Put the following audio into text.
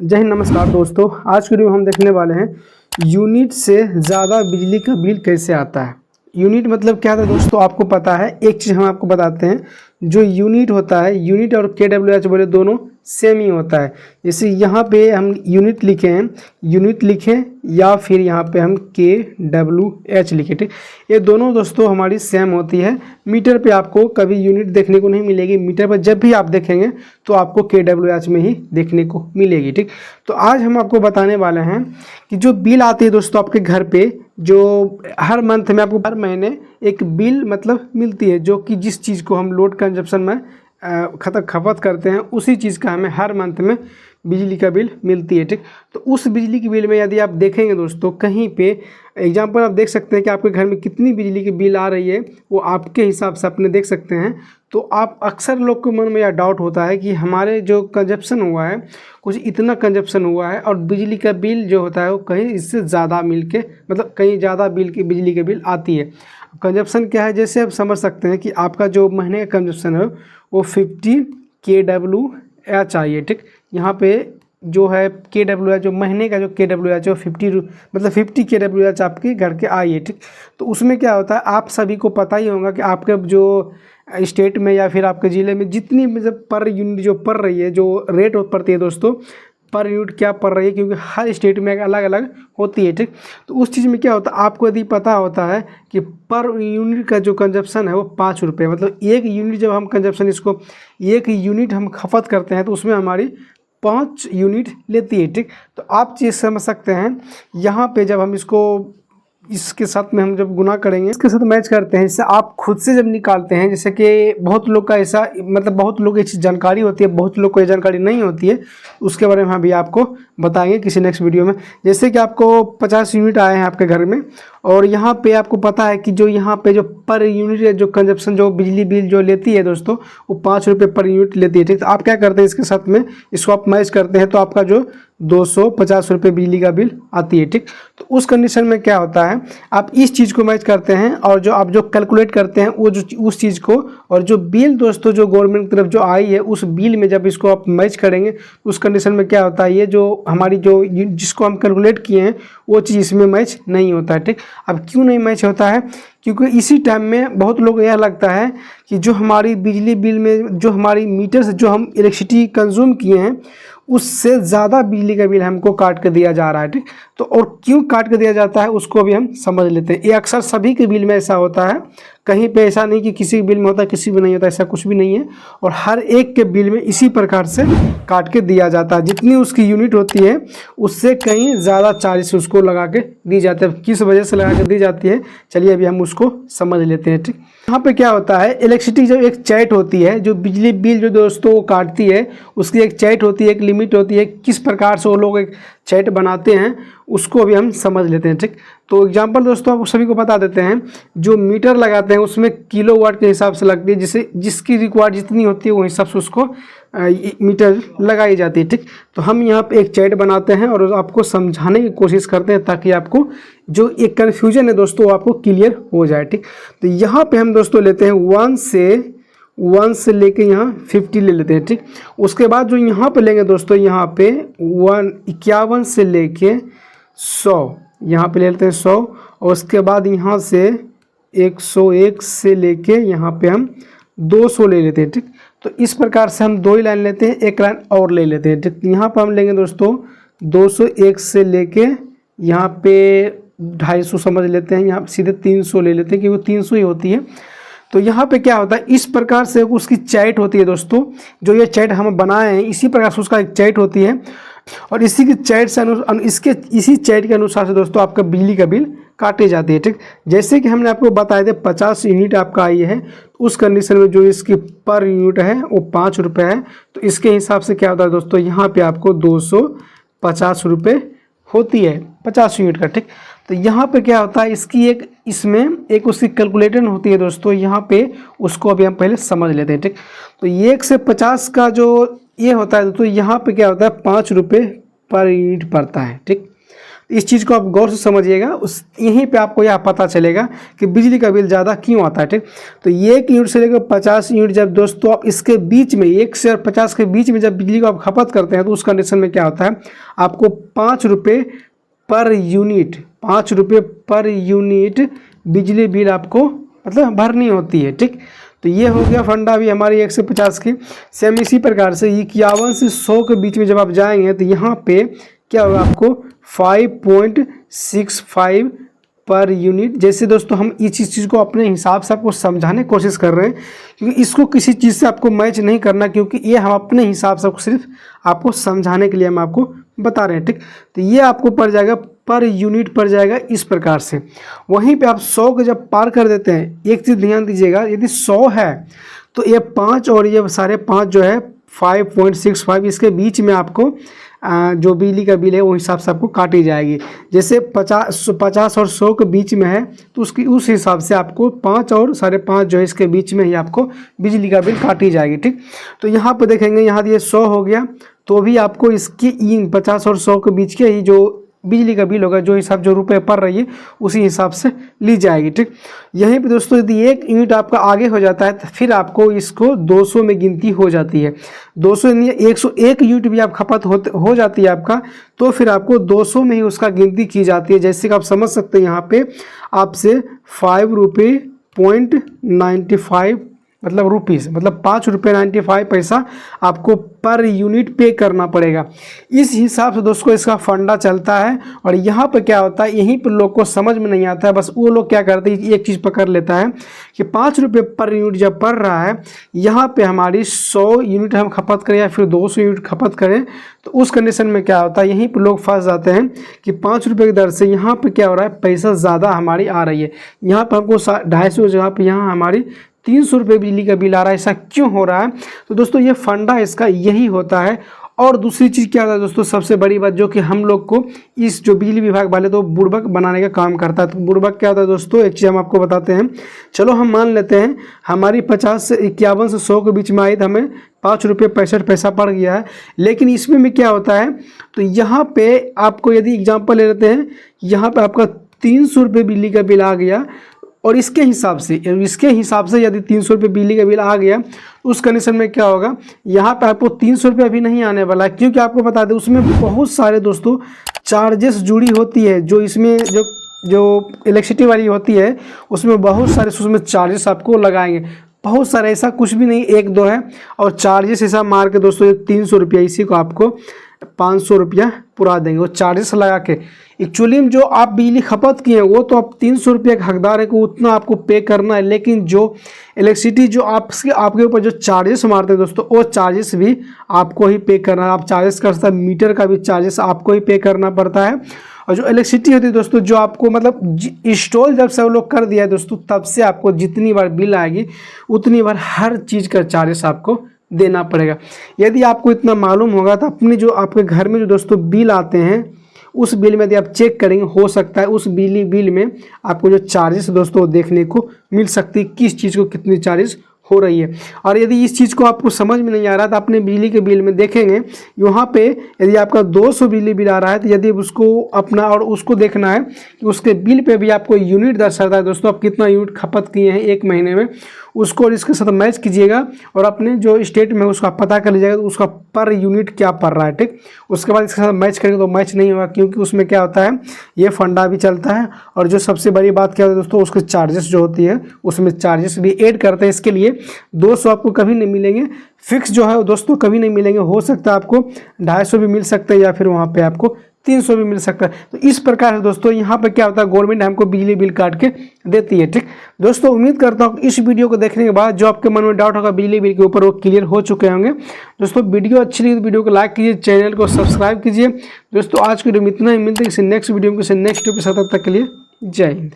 जय हिंद, नमस्कार दोस्तों। आज के वीडियो में हम देखने वाले हैं यूनिट से ज़्यादा बिजली का बिल कैसे आता है। यूनिट मतलब क्या था दोस्तों, आपको पता है। एक चीज़ हम आपको बताते हैं, जो यूनिट होता है, यूनिट और KWH बोले दोनों सेम ही होता है। जैसे यहाँ पे हम यूनिट लिखे हैं, यूनिट लिखें या फिर यहाँ पे हम KWH लिखे, ठीक। ये दोनों दोस्तों हमारी सेम होती है। मीटर पे आपको कभी यूनिट देखने को नहीं मिलेगी, मीटर पर जब भी आप देखेंगे तो आपको KWH में ही देखने को मिलेगी, ठीक। तो आज हम आपको बताने वाले हैं कि जो बिल आती है दोस्तों आपके घर पे, जो हर मंथ में आपको हर महीने एक बिल मतलब मिलती है, जो कि जिस चीज़ को हम लोड कंजप्शन में खपत करते हैं, उसी चीज़ का हमें हर मंथ में बिजली का बिल मिलती है, ठीक। तो उस बिजली के बिल में यदि आप देखेंगे दोस्तों, कहीं पे एग्जांपल आप देख सकते हैं कि आपके घर में कितनी बिजली की बिल आ रही है, वो आपके हिसाब से अपने देख सकते हैं। तो आप अक्सर लोग के मन में यह डाउट होता है कि हमारे जो कंजप्शन हुआ है, कुछ इतना कंजप्शन हुआ है और बिजली का बिल जो होता है वो कहीं इससे ज़्यादा मिल के मतलब कहीं ज़्यादा बिल की बिजली के बिल आती है। कंजप्शन क्या है, जैसे आप समझ सकते हैं कि आपका जो महीने का कंजप्शन है वो 50 KWH चाहिए, ठीक। यहाँ पे जो है KWH, जो महीने का जो KWH है वो 50 KWH आपके घर के आई है, ठीक। तो उसमें क्या होता है, आप सभी को पता ही होगा कि आपके जो स्टेट में या फिर आपके ज़िले में जितनी मतलब पर यूनिट जो पड़ रही है, जो रेट पड़ती है दोस्तों, पर यूनिट क्या पड़ रही है, क्योंकि हर स्टेट में अलग अलग होती है, ठीक। तो उस चीज़ में क्या होता है, आपको यदि पता होता है कि पर यूनिट का जो कंजप्शन है वो 5 रुपये, मतलब एक यूनिट जब हम कंजप्शन इसको एक यूनिट हम खपत करते हैं तो उसमें हमारी 5 यूनिट लेती है, ठीक। तो आप चीज़ समझ सकते हैं। यहाँ पे जब हम इसके साथ में हम जब गुना करेंगे, इसके साथ मैच करते हैं, इससे आप खुद से जब निकालते हैं, जैसे कि बहुत लोग का ऐसा मतलब बहुत लोग ऐसी जानकारी होती है, बहुत लोग को ये जानकारी नहीं होती है, उसके बारे में हम भी आपको बताएंगे किसी नेक्स्ट वीडियो में। जैसे कि आपको 50 यूनिट आए हैं आपके घर में, और यहाँ पे आपको पता है कि जो यहाँ पे जो पर यूनिट जो कंजप्शन जो बिजली बिल जो लेती है दोस्तों, वो 5 रुपये पर यूनिट लेती है, ठीक। तो आप क्या करते हैं, इसके साथ में इसको आप मैच करते हैं तो आपका जो 250 रुपये बिजली का बिल आती है, ठीक। तो उस कंडीशन में क्या होता है, आप इस चीज़ को मैच करते हैं और जो आप जो कैलकुलेट करते हैं वो जो उस चीज़ को, और जो बिल दोस्तों जो गवर्नमेंट की तरफ जो आई है उस बिल में जब इसको आप मैच करेंगे, उस कंडीशन में क्या होता है, ये जो हमारी जो जिसको हम कैलकुलेट किए हैं वो चीज़ इसमें मैच नहीं होता है, ठीक। अब क्यों नहीं मैच होता है, क्योंकि इसी टाइम में बहुत लोग यह लगता है कि जो हमारी बिजली बिल में जो हमारी मीटर से जो हम इलेक्ट्रिसिटी कंज्यूम किए हैं उससे ज़्यादा बिजली का बिल हमको काट कर दिया जा रहा है, ठीक। तो और क्यों काट कर दिया जाता है उसको भी हम समझ लेते हैं। ये अक्सर सभी के बिल में ऐसा होता है, कहीं पे ऐसा नहीं कि किसी बिल में होता है किसी में नहीं होता, ऐसा कुछ भी नहीं है। और हर एक के बिल में इसी प्रकार से काट के दिया जाता है, जितनी उसकी यूनिट होती है उससे कहीं ज़्यादा चार्जेस उसको लगा के दी जाती है। किस वजह से लगा के दी जाती है, चलिए अभी हम उसको समझ लेते हैं, ठीक। यहाँ पे क्या होता है, इलेक्ट्रिसिटी जब एक चैट होती है, जो बिजली बिल जो दोस्तों वो काटती है उसकी एक चैट होती है, एक लिमिट होती है, किस प्रकार से वो लोग एक चैट बनाते हैं उसको भी हम समझ लेते हैं, ठीक। तो एग्जांपल दोस्तों आप सभी को बता देते हैं, जो मीटर लगाते हैं उसमें किलोवाट के हिसाब से लगती है, जिसे जिसकी रिक्वायर्ड जितनी होती है वो हिसाब से उसको मीटर लगाई जाती है, ठीक। तो हम यहाँ पे एक चैट बनाते हैं और आपको समझाने की कोशिश करते हैं ताकि आपको जो एक कन्फ्यूजन है दोस्तों वो आपको क्लियर हो जाए, ठीक। तो यहाँ पे हम दोस्तों लेते हैं 1 से लेके यहाँ 50 ले लेते हैं, ठीक। उसके बाद जो यहाँ पे लेंगे दोस्तों, यहाँ पे 51 से लेके 100 यहाँ पे ले लेते हैं 100, और उसके बाद यहाँ से 101 से लेके यहाँ पे हम 200 ले लेते हैं, ठीक। तो इस प्रकार से हम 2 ही लाइन लेते हैं, एक लाइन और ले लेते हैं, ठीक। यहाँ पर हम लेंगे दोस्तों 201 से लेके यहाँ पे 250 समझ लेते हैं, यहाँ सीधे 300 ले लेते हैं क्योंकि 300 ही होती है। तो यहाँ पे क्या होता है, इस प्रकार से उसकी चैट होती है दोस्तों, जो ये चैट हम बनाए हैं इसी प्रकार से उसका एक चैट होती है, और इसी की चैट से इसी चैट के अनुसार से दोस्तों आपका बिजली का बिल काटे जाते हैं, ठीक। जैसे कि हमने आपको बताया था 50 यूनिट आपका आई है, तो उस कंडीशन में जो इसकी पर यूनिट है वो 5 रुपये है, तो इसके हिसाब से क्या होता है दोस्तों, यहाँ पे आपको 250 रुपये होती है 50 यूनिट का, ठीक। तो यहाँ पे क्या होता है, इसमें एक उसकी कैलकुलेटर होती है दोस्तों, यहाँ पे उसको अभी हम पहले समझ लेते हैं, ठीक। तो 1 से 50 का जो ये होता है दोस्तों, यहाँ पे क्या होता है 5 रुपये पर यूनिट पड़ता है, ठीक। इस चीज़ को आप गौर से समझिएगा, उस यहीं पे आपको यह पता चलेगा कि बिजली का बिल ज़्यादा क्यों आता है। ठीक, तो 1 यूनिट से लेकर 50 यूनिट जब दोस्तों आप इसके बीच में 1 से और 50 के बीच में जब बिजली को आप खपत करते हैं तो उस कंडीशन में क्या होता है, आपको 5 रुपये पर यूनिट, 5 रुपये पर यूनिट बिजली बिल आपको मतलब भरनी होती है। ठीक, तो ये हो गया फंडा भी हमारी 1 से 50 की। सेम इसी प्रकार से 51 से 100 के बीच में जब आप जाएंगे तो यहाँ पे क्या होगा, आपको 5.65 पर यूनिट। जैसे दोस्तों हम इस चीज़ को अपने हिसाब से आपको समझाने की कोशिश कर रहे हैं, क्योंकि इसको किसी चीज़ से आपको मैच नहीं करना, क्योंकि ये हम अपने हिसाब से सिर्फ आपको समझाने के लिए हम आपको बता रहे हैं। ठीक, तो ये आपको पड़ जाएगा पर यूनिट पड़ जाएगा इस प्रकार से। वहीं पे आप 100 को जब पार कर देते हैं, एक चीज़ ध्यान दीजिएगा, यदि 100 है तो ये 5 और ये सारे 5 जो है 5.65 इसके बीच में आपको जो बिजली का बिल है वो हिसाब से आपको काटी जाएगी। जैसे 50 और 100 के बीच में है तो उसकी उस हिसाब से आपको 5 और 5.5 जो है इसके बीच में ही आपको बिजली का बिल काटी जाएगी। ठीक, तो यहाँ पे देखेंगे, यहाँ ये 100 हो गया तो भी आपको इसकी 50 और 100 के बीच के ही जो बिजली का बिल होगा, जो हिसाब जो रुपए पड़ रही है उसी हिसाब से ली जाएगी। ठीक, यहीं पे दोस्तों यदि 1 यूनिट आपका आगे हो जाता है तो फिर आपको इसको 200 में गिनती हो जाती है। 200 यानी 101 यूनिट भी आप खपत हो जाती है आपका, तो फिर आपको 200 में ही उसका गिनती की जाती है। जैसे कि आप समझ सकते हैं, यहाँ पे आपसे 5 रुपये 0.95 मतलब रुपीज़, मतलब 5 रुपये 95 पैसा आपको पर यूनिट पे करना पड़ेगा। इस हिसाब से दोस्तों इसका फंडा चलता है। और यहाँ पे क्या होता है, यहीं पर लोग को समझ में नहीं आता है, बस वो लोग क्या करते हैं, एक चीज़ पकड़ लेता है कि 5 रुपये पर यूनिट जब पड़ रहा है, यहाँ पे हमारी 100 यूनिट हम खपत करें या फिर 200 यूनिट खपत करें, तो उस कंडीशन में क्या होता है, यहीं पर लोग फंस जाते हैं कि 5 रुपये की दर से यहाँ पर क्या हो रहा है, पैसा ज़्यादा हमारी आ रही है। यहाँ पर हमको 250 जगह पर यहाँ हमारी 300 रुपये बिजली का बिल आ रहा है। ऐसा क्यों हो रहा है? तो दोस्तों ये फंडा इसका यही होता है। और दूसरी चीज़ क्या होता है दोस्तों, सबसे बड़ी बात जो कि हम लोग को इस जो बिजली विभाग वाले तो बुड़बक बनाने का काम करता है। तो बुड़बक क्या होता है दोस्तों, एक चीज़ हम आपको बताते हैं। चलो हम मान लेते हैं हमारी 50 से 51 से 100 के बीच में आई तो हमें 5 रुपये 65 पैसा पड़ गया है। लेकिन इसमें क्या होता है, तो यहाँ पे आपको यदि एग्जाम्पल ले लेते हैं, यहाँ पर आपका 300 रुपये बिजली का बिल आ गया और इसके हिसाब से यदि 300 रुपये बिजली का बिल आ गया, उस कंडीशन में क्या होगा, यहाँ पे आपको 300 रुपये अभी नहीं आने वाला, क्योंकि आपको बता दें उसमें बहुत सारे दोस्तों चार्जेस जुड़ी होती है। जो इसमें जो इलेक्ट्रिसिटी वाली होती है उसमें बहुत सारे उसमें चार्जेस आपको लगाएंगे, बहुत सारे, ऐसा कुछ भी नहीं 1-2 है। और चार्जेस ऐसा मार के दोस्तों 300 रुपया, इसी को आपको 500 रुपया पूरा देंगे वो चार्जेस लगा के। एक्चुअली में जो आप बिजली खपत किए हैं वो तो आप 300 रुपये का हकदार है को उतना आपको पे करना है, लेकिन जो इलेक्ट्रिसिटी जो आपके ऊपर जो चार्जेस मारते हैं दोस्तों, वो चार्जेस भी आपको ही पे करना है। आप चार्जेस कर सकते हैं, मीटर का भी चार्जेस आपको ही पे करना पड़ता है। और जो इलेक्ट्रिसिटी होती है दोस्तों, जो आपको मतलब इंस्टॉल जब से वो लोग कर दिया है दोस्तों, तब से आपको जितनी बार बिल आएगी उतनी बार हर चीज़ का चार्जेस आपको देना पड़ेगा। यदि आपको इतना मालूम होगा तो अपने जो आपके घर में जो दोस्तों बिल आते हैं उस बिल में यदि आप चेक करेंगे, हो सकता है उस बिजली बिल में आपको जो चार्जेस दोस्तों देखने को मिल सकती है, किस चीज़ को कितनी चार्जेस हो रही है। और यदि इस चीज़ को आपको समझ में नहीं आ रहा तो अपने बिजली के बिल में देखेंगे, यहाँ पे यदि आपका 200 बिजली बिल आ रहा है तो यदि उसको अपना और उसको देखना है कि उसके बिल पे भी आपको यूनिट दर्शाता है दोस्तों, आप कितना यूनिट खपत किए हैं 1 महीने में, उसको और इसके साथ मैच कीजिएगा और अपने जो स्टेट में उसका पता कर लीजिएगा उसका पर यूनिट क्या पड़ रहा है। ठीक, उसके बाद इसके साथ मैच करेंगे तो मैच नहीं होगा, क्योंकि उसमें क्या होता है, ये फंडा भी चलता है। और जो सबसे बड़ी बात क्या होती है दोस्तों, उसके चार्जेस जो होती है उसमें चार्जेस भी ऐड करते हैं। इसके लिए 200 आपको कभी नहीं मिलेंगे, फिक्स जो है दोस्तों कभी नहीं मिलेंगे। हो सकता है आपको 250 भी मिल सकते हैं या फिर वहाँ पे आपको 300 भी मिल सकता है। तो इस प्रकार से दोस्तों यहाँ पे क्या होता है, गवर्नमेंट हमको बिजली बिल काट के देती है। ठीक दोस्तों, उम्मीद करता हूँ इस वीडियो को देखने के बाद जो आपके मन में डाउट होगा बिजली बिल के ऊपर वो क्लियर हो चुके होंगे। दोस्तों वीडियो अच्छी लगी तो वीडियो को लाइक कीजिए, चैनल को सब्सक्राइब कीजिए। दोस्तों आज की वीडियो में इतना ही, मिलते हैं किसी नेक्स्ट वीडियो में किसी नेक्स्ट टॉपिक के साथ। तब तक के लिए जय हिंद।